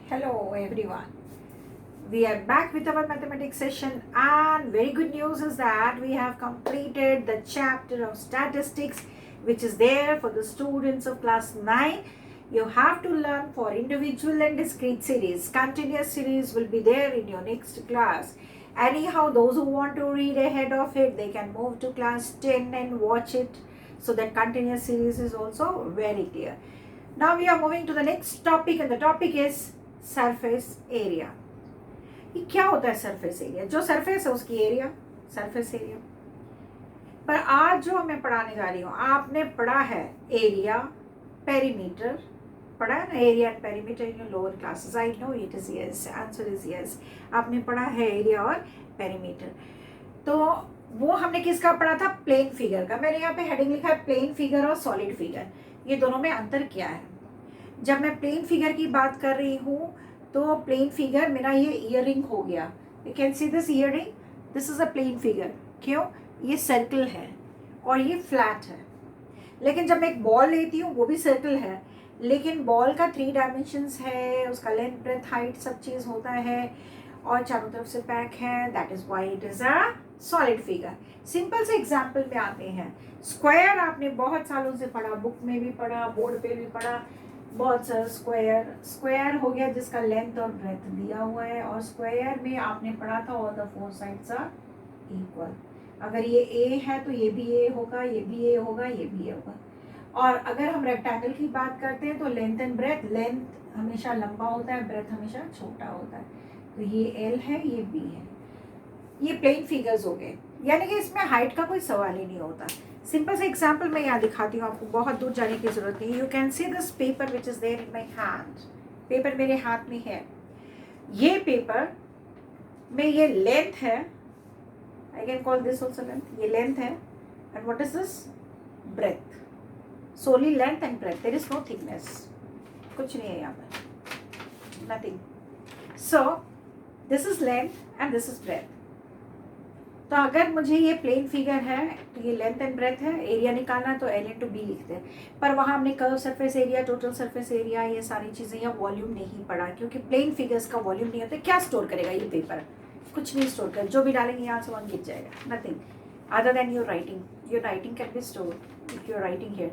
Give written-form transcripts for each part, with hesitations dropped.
Hello everyone. We are back with our mathematics session, and very good news is that we have completed the chapter of statistics which is there for the students of class 9. You have to learn for individual and discrete series. Continuous series will be there in your next class. Anyhow, those who want to read ahead of it, they can move to class 10 and watch it. So that continuous series is also very clear. Now we are moving to the next topic, and the topic is surface area. ये क्या होता है surface area? जो surface है उसकी area, surface area. पर आज जो मैं पढ़ाने जा रही हूँ, आपने पढ़ा है एरिया, पेरीमीटर पढ़ा है ना, area and perimeter in lower classes. I know it is yes, answer is yes. आपने पढ़ा है एरिया और पेरीमीटर. तो वो हमने किसका पढ़ा था? प्लेन फिगर का. मैंने यहाँ पे हेडिंग लिखा है प्लेन फिगर और सॉलिड फिगर. ये दोनों में अंतर क्या है? जब मैं प्लेन फिगर की बात कर रही हूँ तो प्लेन फिगर मेरा ये ईयरिंग हो गया. You can see this earring, this is a plane figure. क्यों? ये सर्कल है और ये फ्लैट है. लेकिन जब मैं एक बॉल लेती हूँ वो भी सर्कल है, लेकिन बॉल का 3 डायमेंशंस है, उसका लेंथ ब्रेथ हाइट सब चीज़ होता है और चारों तरफ से पैक है. That is why it is a solid figure. Simple से एग्जाम्पल में आते हैं. स्क्वायर आपने बहुत सालों से पढ़ा, बुक में भी पढ़ा, बोर्ड पे भी पढ़ा. बहुत सारा स्क्वायर हो गया जिसका लेंथ और ब्रेथ दिया हुआ है, और स्क्वायर में आपने पढ़ा था all the 4 sides are equal. अगर ये ए है तो ये भी ए होगा, ये भी ए होगा, ये भी ए होगा. और अगर हम रेक्टेंगल की बात करते हैं तो लेंथ एंड ब्रेथ, लेंथ हमेशा लंबा होता है, ब्रेथ हमेशा छोटा होता है. तो ये एल है, ये बी है. ये प्लेन फिगर्स हो गए, यानी कि इसमें हाइट का कोई सवाल ही नहीं होता. सिंपल से एग्जाम्पल मैं यहाँ दिखाती हूँ, आपको बहुत दूर जाने की जरूरत नहीं. You can see this paper which is there in my hand. Paper मेरे हाथ में है. ये पेपर में ये लेंथ है, I can call this also length. ये लेंथ है, and what is this? Breadth. Solely length and breadth. There is no thickness, कुछ नहीं है यहाँ पर, nothing. So this is length and this is breadth. तो अगर मुझे ये प्लेन फिगर है तो ये लेंथ एंड ब्रेथ है, एरिया निकालना है तो एल इंटू बी लिखते हैं. पर वहाँ हमने curve surface area, total surface area, ये सारी चीज़ें या वॉल्यूम नहीं पढ़ा, क्योंकि प्लेन फिगर्स का वॉल्यूम नहीं होता. क्या स्टोर करेगा ये पेपर? कुछ नहीं स्टोर कर. जो भी डालेंगे यहाँ से वहाँ गिर जाएगा. Nothing other than your writing. Your writing can be store if your writing here,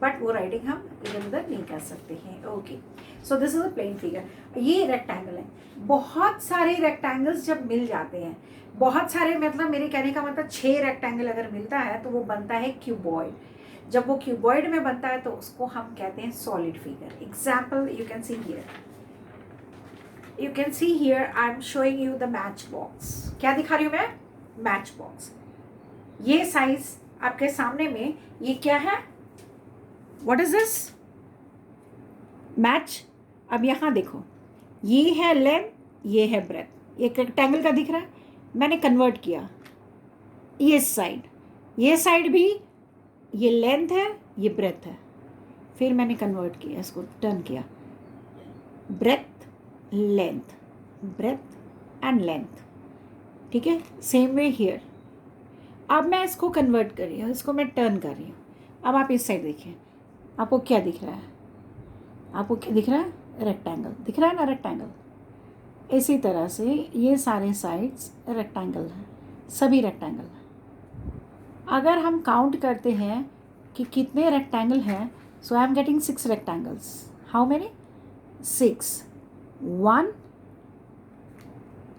but वो राइटिंग हम इधर उधर नहीं कर सकते हैं. Okay, so this is a plane figure. ये रेक्टेंगल है. बहुत सारे रेक्टेंगल्स जब मिल जाते हैं, बहुत सारे मतलब मेरे कहने का मतलब 6 रेक्टेंगल अगर मिलता है तो वो बनता है क्यूबॉइड. जब वो क्यूबॉइड में बनता है तो उसको हम कहते हैं solid figure. Example you can see here, you can see here I am showing you the match box. क्या दिखा रही हूँ मैं? Match box. ये साइज आपके सामने में, ये क्या है? What is this? मैच. अब यहाँ देखो, ये है लेंथ, ये है ब्रेथ. एक रेक्टेंगल का दिख रहा है, मैंने कन्वर्ट किया. ये साइड भी ये लेंथ है, ये ब्रेथ है. फिर मैंने कन्वर्ट किया, इसको टर्न किया. Breadth, length, breadth and length. ठीक है, सेम वे हियर. अब मैं इसको कन्वर्ट कर रही हूँ, इसको मैं टर्न कर रही हूँ. अब आप इस साइड देखिए, आपको क्या दिख रहा है? आपको क्या दिख रहा है? रेक्टेंगल दिख रहा है ना, रेक्टेंगल. इसी तरह से ये सारे साइड्स रेक्टेंगल हैं, सभी रेक्टेंगल हैं. अगर हम काउंट करते हैं कि कितने रेक्टेंगल हैं, so I am getting 6 rectangles. How many? 6. 1.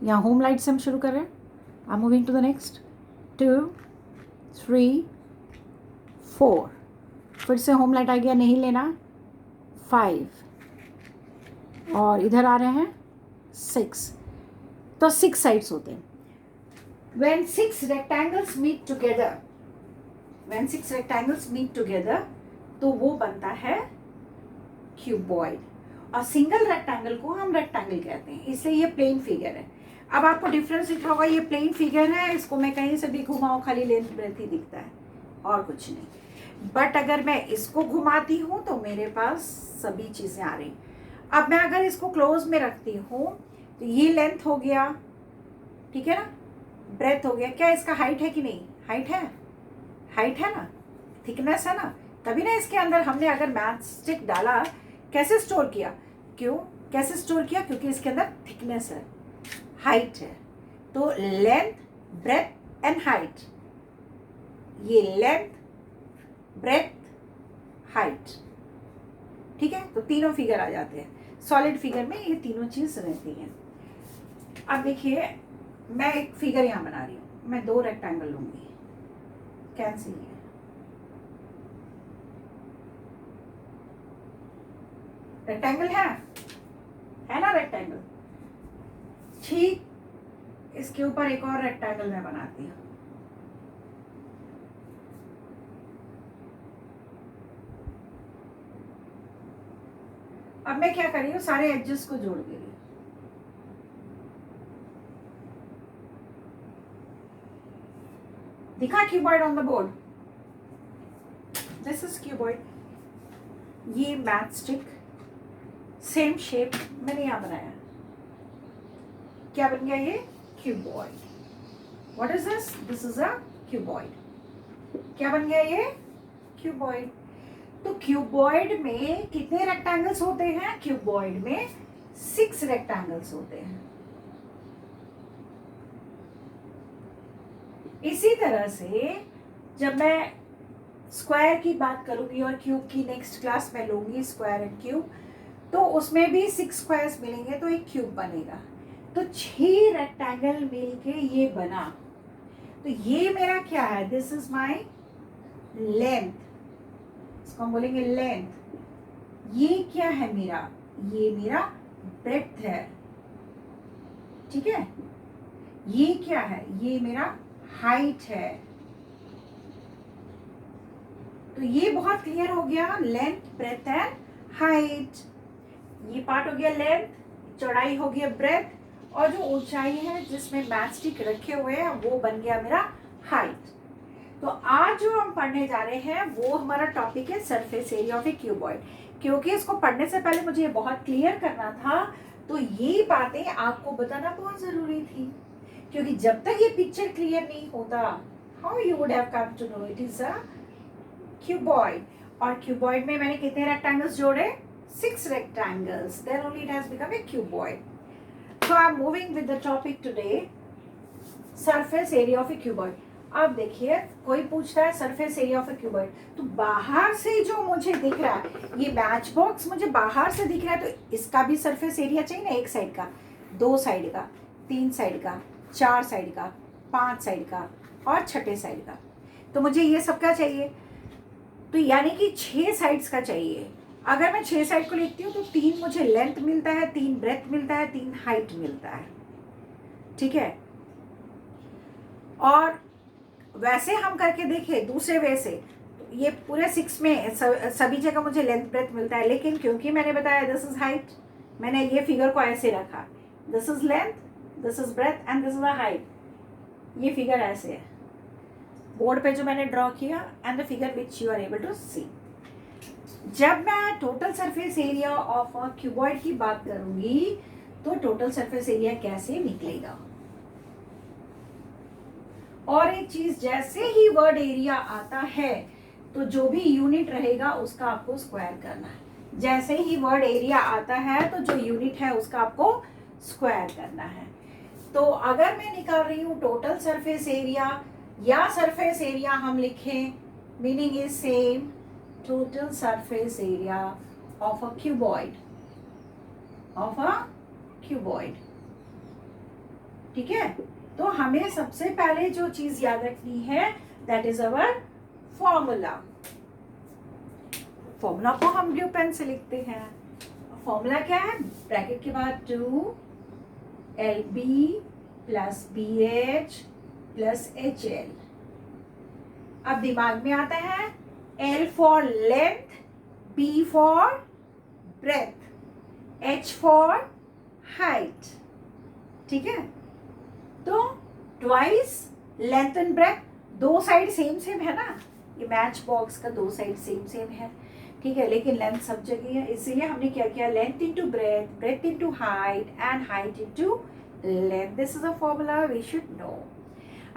यहाँ होम लाइट से हम शुरू कर रहे हैं. I am moving to the next. 2, 3, 4. फिर से होम लाइट आ गया, नहीं लेना. 5. और इधर आ रहे हैं 6. तो 6 साइड्स होते हैं. When 6 rectangles meet together, तो वो बनता है क्यूबॉइड. और सिंगल रेक्टेंगल को हम रेक्टेंगल कहते हैं, इसलिए ये प्लेन फिगर है. अब आपको डिफरेंस दिख रहा होगा, ये प्लेन फिगर है, इसको मैं कहीं से भी घुमाऊं खाली लेंथ ब्रेथ ही दिखता है और कुछ नहीं. बट अगर मैं इसको घुमाती हूँ तो मेरे पास सभी चीज़ें आ रही. अब मैं अगर इसको क्लोज में रखती हूँ तो ये लेंथ हो गया, ठीक है ना, ब्रेथ हो गया. क्या इसका हाइट है कि नहीं? हाइट है, हाइट है ना, थिकनेस है ना. तभी ना इसके अंदर हमने अगर मैच स्टिक डाला, कैसे स्टोर किया? क्यों? कैसे स्टोर किया? क्योंकि इसके अंदर थिकनेस है, हाइट है। तो लेंथ, ब्रेथ एंड हाइट, ये लेंथ, ब्रेथ, हाइट, ठीक है। तो तीनों फिगर आ जाते हैं सॉलिड फिगर में, ये तीनों चीज रहती हैं। अब देखिए, मैं एक फिगर यहाँ बना रही हूँ, मैं 2 रेक्टेंगल लूंगी, कैसे है रेक्टेंगल है ना रेक्टेंगल। ठीक इसके ऊपर एक और रेक्टेंगल मैं बनाती हूँ। अब मैं क्या कर रही हूँ, सारे एजेस को जोड़ दे रही हूँ। दिखा cuboid on the board? This is cuboid. ये मैच स्टिक, सेम शेप मैंने यहाँ बनाया। क्या बन गया ये? Cuboid. What is this? This is a cuboid. क्या बन गया ये? क्यूबॉइड। तो क्यूबॉइड में कितने रेक्टेंगल्स होते हैं? क्यूबॉइड में 6 रेक्टेंगल्स होते हैं। इसी तरह से जब मैं स्क्वायर की बात करूंगी और क्यूब की नेक्स्ट क्लास में लूंगी, स्क्वायर एंड क्यूब, तो उसमें भी 6 स्क्वायर्स मिलेंगे तो एक क्यूब बनेगा। तो 6 रेक्टेंगल मिलके ये बना। तो ये मेरा क्या है? दिस इज माय लेंथ, इसको हम बोलेंगे लेंथ। ये क्या है मेरा? ये मेरा ब्रेड्थ है, ठीक है। ये क्या है? ये मेरा हाइट है। तो ये बहुत क्लियर हो गया, लेंथ, ब्रेथ एंड हाइट। ये पार्ट हो गया लेंथ, चौड़ाई हो गया ब्रेथ, और जो ऊंचाई है जिसमें मैचस्टिक रखे हुए हैं वो बन गया मेरा हाइट। तो आज जो हम पढ़ने जा रहे हैं वो हमारा टॉपिक है surface area of a cuboid. क्योंकि इसको पढ़ने से पहले मुझे ये बहुत क्लियर करना था, तो ये बातें आपको बताना बहुत जरूरी थी। क्योंकि जब तक ये पिक्चर क्लियर नहीं होता, how you would have come to know it is a cuboid. और क्यूबॉइड में मैंने कितने रेक्टेंगल्स जोड़े? 6 rectangles. Then only it has become a cuboid. So I am moving with the topic today, surface area of a cuboid. अब देखिए, कोई पूछता है surface area of a cuboid, तो बाहर से जो मुझे दिख रहा है, ये मैच बॉक्स मुझे बाहर से दिख रहा है, तो इसका भी सरफेस एरिया चाहिए ना। 1 साइड का, 2 साइड का, 3 साइड का, 4 साइड का, 5 साइड का और 6ठे साइड का। तो मुझे ये सब क्या चाहिए? तो यानी कि 6 साइड्स का चाहिए। अगर मैं 6 साइड को लिखती हूँ तो 3 मुझे लेंथ मिलता है, 3 ब्रेथ मिलता है, 3 हाइट मिलता है, ठीक है। और वैसे हम करके देखें दूसरे वे से, तो ये पूरे 6 में सभी जगह मुझे लेंथ ब्रेथ मिलता है। लेकिन क्योंकि मैंने बताया दिस इज हाइट, मैंने ये फिगर को ऐसे रखा, this is length, this is breadth and this is the height. ये फिगर ऐसे है बोर्ड पे जो मैंने ड्रॉ किया, and the figure which you are able to see. जब मैं total surface area of a cuboid की बात करूंगी, तो टोटल सरफेस एरिया कैसे निकलेगा? और एक चीज, जैसे ही वर्ड एरिया आता है तो जो भी यूनिट रहेगा उसका आपको स्क्वायर करना है। जैसे ही वर्ड एरिया आता है तो जो यूनिट है उसका आपको स्क्वायर करना है। तो अगर मैं निकाल रही हूँ टोटल सरफेस एरिया या सरफेस एरिया हम लिखें, meaning is same, total surface area of a cuboid, ठीक है। तो हमें सबसे पहले जो चीज याद रखनी है, that is our formula. Formula को हम ब्लू पेन से लिखते हैं। फॉर्मूला क्या है? ब्रैकेट के बाद 2LB + BH + HL। अब दिमाग में आता है L for length, B for breadth, H for height, ठीक है। तो twice length and breadth, 2 side same है ना, ये मैच बॉक्स का 2 साइड सेम है, ठीक है। लेकिन लेंथ सब जगह है, इसीलिए हमने क्या किया, length into breadth, breadth into height and height into length. This is a formula we should know.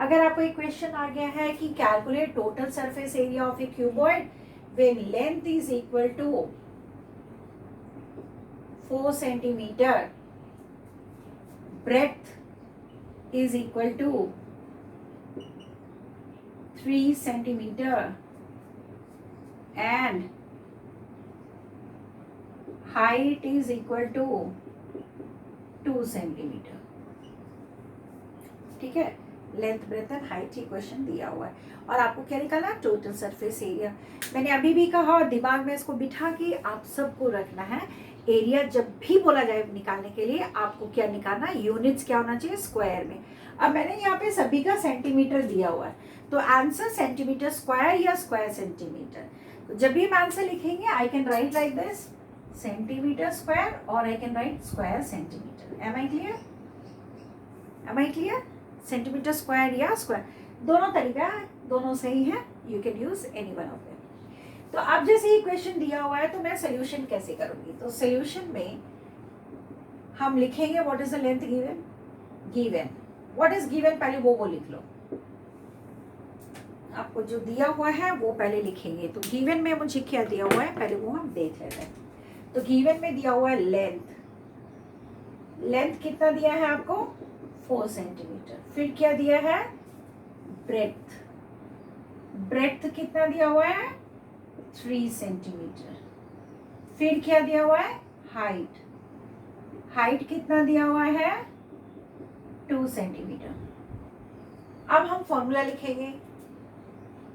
अगर आपको एक क्वेश्चन आ गया है कि calculate total surface area of a cuboid when length is equal to 4 centimetre, breadth is equal to 3 centimeter and height is equal to 2 centimeter. ठीक है, length breadth and height he question दिया हुआ है और आपको क्या निकालना है, टोटल सरफेस एरिया। मैंने अभी भी कहा और दिमाग में इसको बिठा के आप सबको रखना है, एरिया जब भी बोला जाए निकालने के लिए आपको क्या निकालना है, यूनिट्स क्या होना चाहिए, स्क्वायर में। अब मैंने यहाँ पे सभी का सेंटीमीटर दिया हुआ है, तो आंसर सेंटीमीटर स्क्वायर या स्क्वायर सेंटीमीटर। तो जब भी हम आंसर लिखेंगे I can write like this, centimetre square, और I can write square centimetre. Am I clear, am I clear? Centimetre square या स्क्वायर, दोनों तरीका है, दोनों सही है, you can use any one of them. तो अब जैसे ये क्वेश्चन दिया हुआ है तो मैं सोल्यूशन कैसे करूंगी, तो सोल्यूशन में हम लिखेंगे what is the length given, given what is given, पहले वो लिख लो, आपको जो दिया हुआ है वो पहले लिखेंगे। तो गिवन में मुझे क्या दिया हुआ है पहले वो हम देख लेते हैं। तो गिवन में दिया हुआ है लेंथ, लेंथ कितना दिया है आपको, 4 सेंटीमीटर। फिर क्या दिया है, ब्रेड्थ, ब्रेड्थ कितना दिया हुआ है, 3 सेंटीमीटर। फिर क्या दिया हुआ है, हाइट, हाइट कितना दिया हुआ है, 2 सेंटीमीटर। अब हम फॉर्मूला लिखेंगे,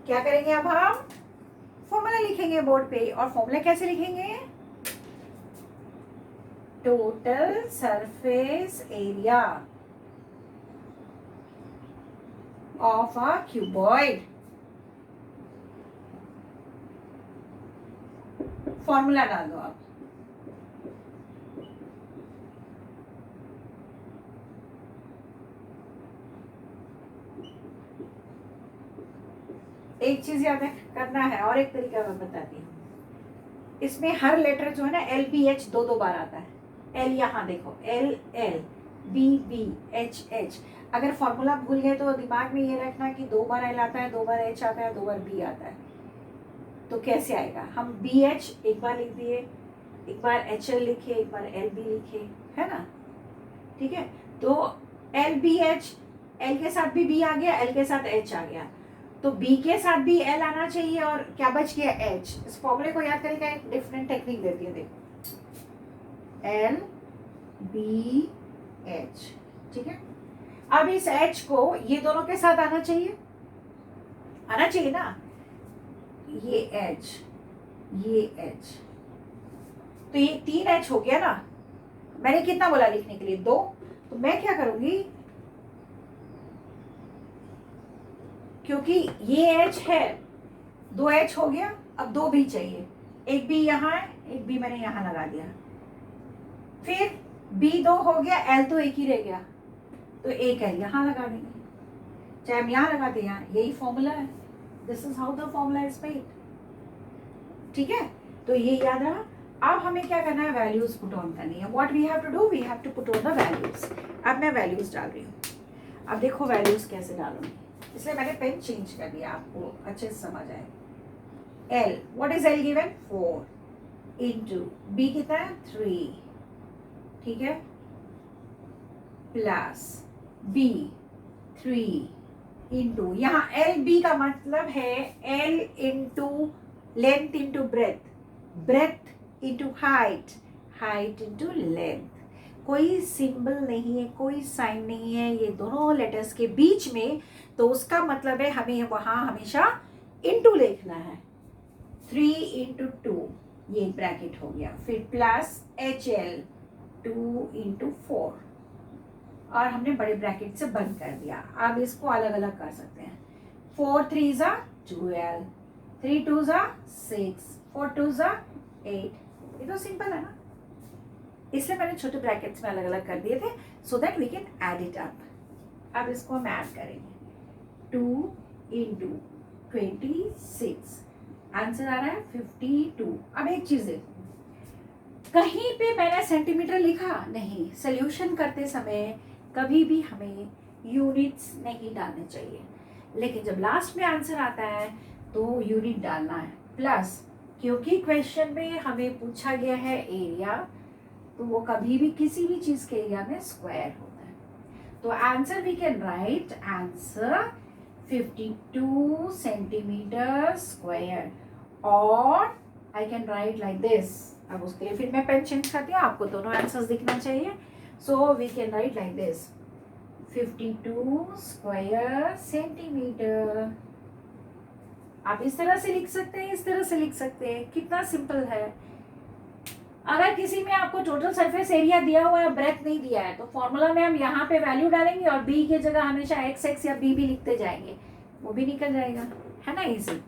क्या करेंगे, अब हम फॉर्मूला लिखेंगे बोर्ड पे, और फॉर्मूला कैसे लिखेंगे, total surface area of a cuboid, formula डाल दो आप। एक चीज याद करना है और एक तरीका मैं बताती हूँ, इसमें हर लेटर जो है ना LBH दो बार आता है। एल यहाँ देखो, L L, B H H. अगर फॉर्मूला भूल गए तो दिमाग में ये रखना कि 2 बार एल आता है, 2 बार एच आता है, 2 बार बी आता है। तो कैसे आएगा, हम BH एक बार लिख दिए, एक बार HL लिखे, एक बार LB लिखे, है ना, ठीक है। तो LBH, L के साथ भी B आ गया, L के साथ H आ गया, तो B के साथ भी L आना चाहिए, और क्या बच गया, H। इस फॉर्मूले को याद करेगा, एक डिफरेंट टेक्निक देती है, देखो LBH, ठीक है। अब इस H को ये दोनों के साथ आना चाहिए, आना चाहिए ना, ये H, ये H, तो ये 3 H हो गया ना। मैंने कितना बोला लिखने के लिए, 2, तो मैं क्या करूंगी, क्योंकि ये H है, 2 H हो गया, अब 2 भी चाहिए, एक भी यहाँ है, एक भी मैंने यहाँ लगा दिया, फिर B 2 हो गया, L तो एक ही रह गया, तो एक L यहाँ लगा देंगे, चाहे हम यहाँ लगाते हैं, यही फॉर्मूला है, this is how the formula is made, ठीक है। तो ये याद रहा। अब हमें क्या करना है, वैल्यूज पुट ऑन करनी है। What we have to do, we have to put on the values. अब मैं वैल्यूज डाल रही हूँ, अब देखो वैल्यूज कैसे डालूंगी, इसलिए मैंने पेन चेंज कर दिया, आपको अच्छे से समझ आए। L, what is L given, 4 into B कितना है, 3, ठीक है, प्लस B 3 इंटू, यहाँ LB का मतलब है L into length into breadth, breadth into height, height into length. कोई सिंबल नहीं है, कोई साइन नहीं है ये दोनों लेटर्स के बीच में, तो उसका मतलब है हमें वहाँ हमेशा इंटू लिखना है। 3 इंटू 2, ये ब्रैकेट हो गया, फिर प्लस HL 2 इंटू 4, और हमने बड़े ब्रैकेट से बंद कर दिया। अब इसको अलग अलग कर सकते हैं, 4 3 ज़ा 12, 3 2 ज़ा 6, 4 2 ज़ा 8। ये तो सिंपल है ना, इसलिए मैंने छोटे ब्रैकेट्स में अलग अलग कर दिए थे, so that we can add it up. अब इसको हम ऐड करेंगे, 2 इंटू 26, आंसर आ रहा है 52। अब एक चीज देखो, कहीं पे मैंने सेंटीमीटर लिखा नहीं, सोल्यूशन करते समय कभी भी हमें यूनिट्स नहीं डालने चाहिए, लेकिन जब लास्ट में आंसर आता है तो यूनिट डालना है। प्लस क्योंकि क्वेश्चन में हमें पूछा गया है एरिया, तो वो कभी भी किसी भी चीज के एरिया में स्क्वायर होता है। तो answer we can write answer 52 centimetre square, और I can write like this. अब उसके लिए फिर मैं पेन चेंज करती हूँ, आपको दोनों आंसर्स दिखना चाहिए। So we can write like this 52 square centimetre. आप इस तरह से लिख सकते हैं, इस तरह से लिख सकते हैं, कितना सिंपल है। अगर किसी में आपको टोटल सरफेस एरिया दिया हुआ है, ब्रेथ नहीं दिया है, तो फॉर्मूला में हम यहाँ पे वैल्यू डालेंगे और बी की जगह हमेशा एक्स एक्स या बी भी लिखते जाएंगे, वो भी निकल जाएगा, है ना। Easy,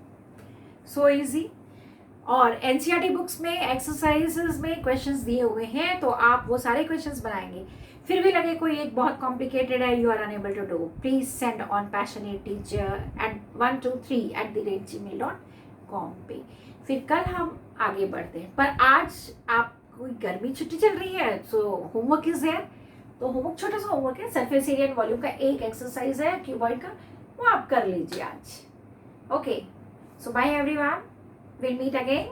so easy. और एनसीईआरटी बुक्स में एक्सरसाइजेस में क्वेश्चंस दिए हुए हैं, तो आप वो सारे क्वेश्चंस बनाएंगे। फिर भी लगे कोई एक बहुत कॉम्प्लिकेटेड है, you are unable to do, please send on passionateteacher@123@gmail.com पे। फिर कल हम आगे बढ़ते हैं, पर आज आप कोई गर्मी छुट्टी चल रही है, सो होमवर्क इज देयर। तो होमवर्क छोटा सा होमवर्क है, सरफेस एरिया एंड वॉल्यूम का एक एक्सरसाइज है क्यूबॉइड का, वो आप कर लीजिए आज। Okay, so bye everyone, we'll meet again